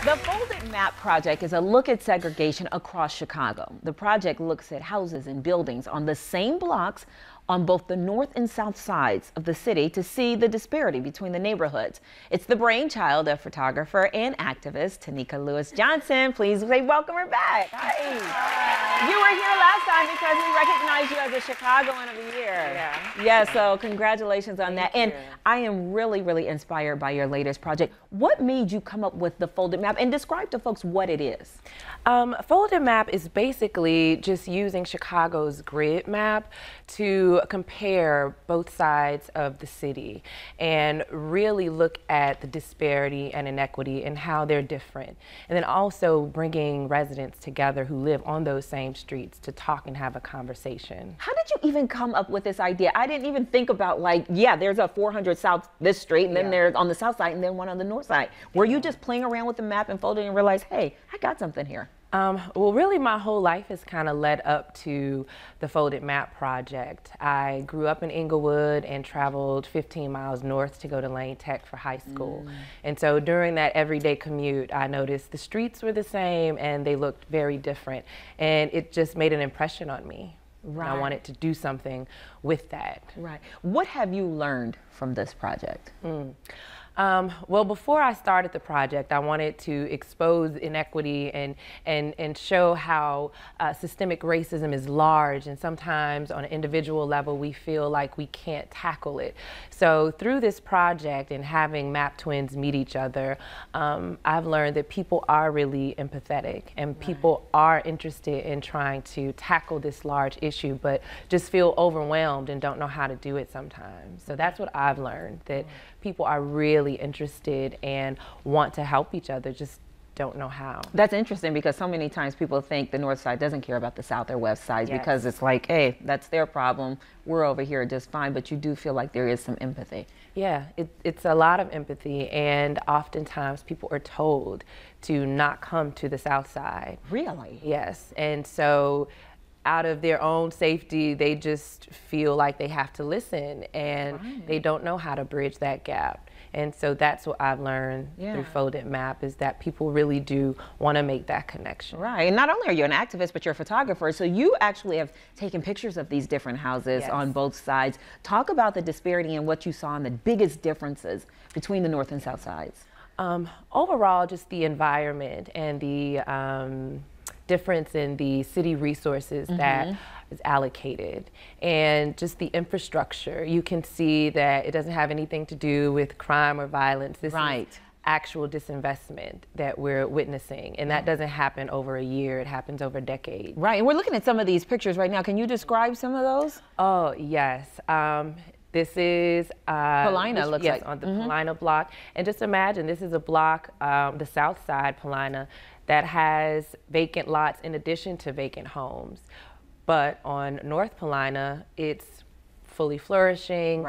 The Folded Map Project is a look at segregation across Chicago. The project looks at houses and buildings on the same blocks on both the north and south sides of the city to see the disparity between the neighborhoods. It's the brainchild of photographer and activist Tonika Lewis Johnson. Please say welcome her back. Hi. You were here last time because we recognized you as a Chicagoan of the Year. Yeah, so congratulations on that. And I am really inspired by your latest project. What made you come up with the Folded Map, and describe to folks what it is? Folded Map is basically just using Chicago's grid map to compare both sides of the city and really look at the disparity and inequity and how they're different. And then also bringing residents together who live on those same streets to talk and have a conversation. How did you even come up with this idea? I didn't even think about, like, yeah, there's a 400 South this street, and then there's on the south side, and then one on the north side. Were you just playing around with the map and folding and realized, hey, I got something here? Well, really, my whole life has kind of led up to the Folded Map Project. I grew up in Inglewood and traveled 15 miles north to go to Lane Tech for high school. And so during that everyday commute, I noticed the streets were the same and they looked very different. And it just made an impression on me. Right. I wanted to do something with that. Right. What have you learned from this project? Well, before I started the project, I wanted to expose inequity and show how systemic racism is large, and sometimes on an individual level we feel like we can't tackle it. So through this project and having map twins meet each other, I've learned that people are really empathetic and people are interested in trying to tackle this large issue, but just feel overwhelmed and don't know how to do it sometimes. So that's what I've learned, that people are really interested and want to help each other, just don't know how. That's interesting, because so many times people think the north side doesn't care about the south or west sides because it's like, hey, that's their problem, we're over here just fine, but you do feel like there is some empathy. Yeah, it's a lot of empathy, and oftentimes people are told to not come to the south side. Really? Yes, and so out of their own safety, they just feel like they have to listen, and they don't know how to bridge that gap. And so that's what I've learned through Folded Map, is that people really do want to make that connection. Right, and not only are you an activist, but you're a photographer, so you actually have taken pictures of these different houses on both sides. Talk about the disparity and what you saw and the biggest differences between the north and south sides. Overall, just the environment and the difference in the city resources that is allocated, and just the infrastructure. You can see that it doesn't have anything to do with crime or violence. This is actual disinvestment that we're witnessing, and that doesn't happen over a year, it happens over decades. Right, and we're looking at some of these pictures right now. Can you describe some of those? Oh, yes. This is Paulina, looks like. On the Paulina block. And just imagine, this is a block, the south side, Paulina, that has vacant lots in addition to vacant homes. But on North Paulina, it's fully flourishing,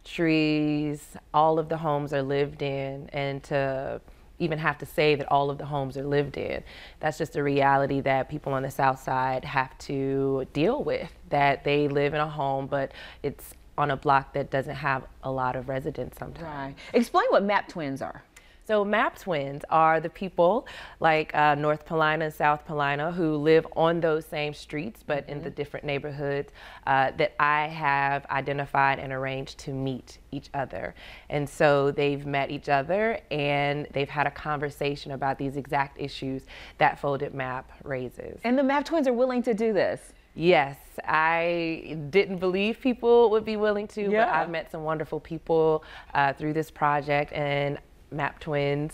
trees, all of the homes are lived in, and to even have to say that all of the homes are lived in, that's just a reality that people on the south side have to deal with, that they live in a home, but it's on a block that doesn't have a lot of residents sometimes. Right. Explain what map twins are. So map twins are the people like North Paulina and South Paulina who live on those same streets, but in the different neighborhoods that I have identified and arranged to meet each other. And so they've met each other and they've had a conversation about these exact issues that Folded Map raises. And the map twins are willing to do this? Yes, I didn't believe people would be willing to, but I've met some wonderful people through this project, and map twins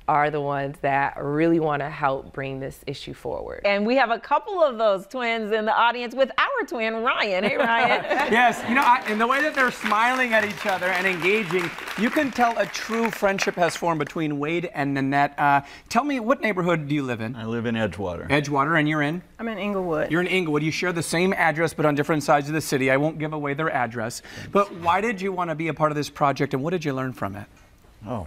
are the ones that really want to help bring this issue forward. And we have a couple of those twins in the audience with our twin, Ryan. Hey, Ryan. Yes, you know, and the way that they're smiling at each other and engaging, you can tell a true friendship has formed between Wade and Nanette. Tell me, what neighborhood do you live in? I live in Edgewater. Edgewater, and you're in? I'm in Inglewood. You're in Inglewood. You share the same address, but on different sides of the city. I won't give away their address. But why did you want to be a part of this project, and what did you learn from it? Oh,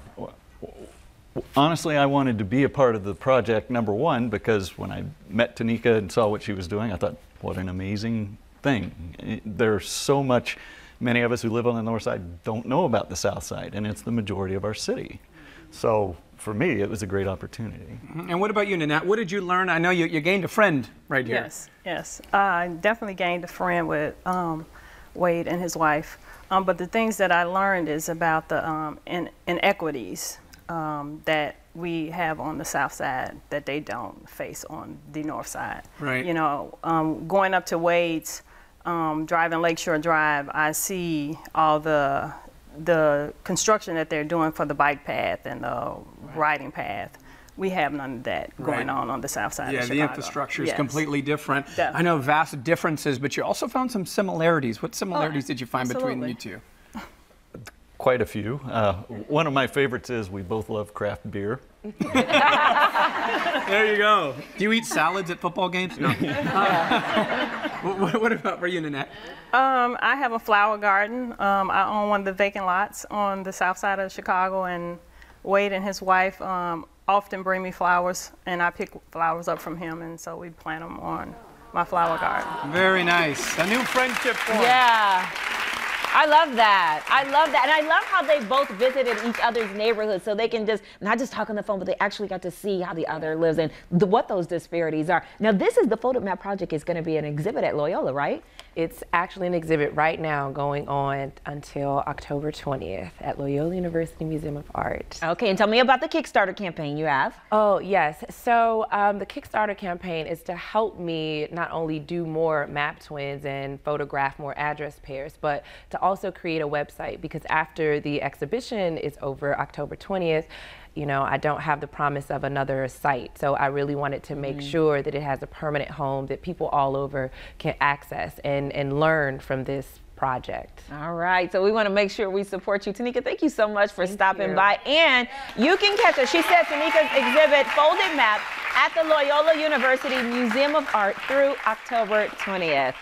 honestly, I wanted to be a part of the project, number one, because when I met Tonika and saw what she was doing, I thought, what an amazing thing. There's so much, many of us who live on the north side don't know about the south side, and it's the majority of our city. So for me, it was a great opportunity. And what about you, Nanette? What did you learn? I know you gained a friend right here. Yes. I definitely gained a friend with Wade and his wife. But the things that I learned is about the inequities that we have on the south side that they don't face on the north side. Right. You know, going up to Wade's, driving Lakeshore Drive, I see all the construction that they're doing for the bike path and the riding path. We have none of that going on the south side of Chicago. Yeah, the infrastructure is completely different. Definitely. I know vast differences, but you also found some similarities. What similarities did you find between you two? Quite a few. One of my favorites is we both love craft beer. There you go. Do you eat salads at football games? No. What about for you, Nanette? I have a flower garden. I own one of the vacant lots on the south side of Chicago, and Wade and his wife often bring me flowers, and I pick flowers up from him, and so we plant them on my flower garden. Very nice. A new friendship form. Yeah. I love that. I love that. And I love how they both visited each other's neighborhoods so they can just not just talk on the phone, but they actually got to see how the other lives and what those disparities are. Now, this is the Photo Map Project is going to be an exhibit at Loyola, right? It's actually an exhibit right now going on until October 20th at Loyola University Museum of Art. Okay, and tell me about the Kickstarter campaign you have. Oh, yes. So the Kickstarter campaign is to help me not only do more map twins and photograph more address pairs, but to also create a website, because after the exhibition is over October 20th, you know, I don't have the promise of another site. So I really wanted to make sure that it has a permanent home that people all over can access and learn from this project. All right, so we want to make sure we support you. Tonika, thank you so much for stopping by. And you can catch her, she said, Tonika's exhibit, Folded Map, at the Loyola University Museum of Art through October 20th.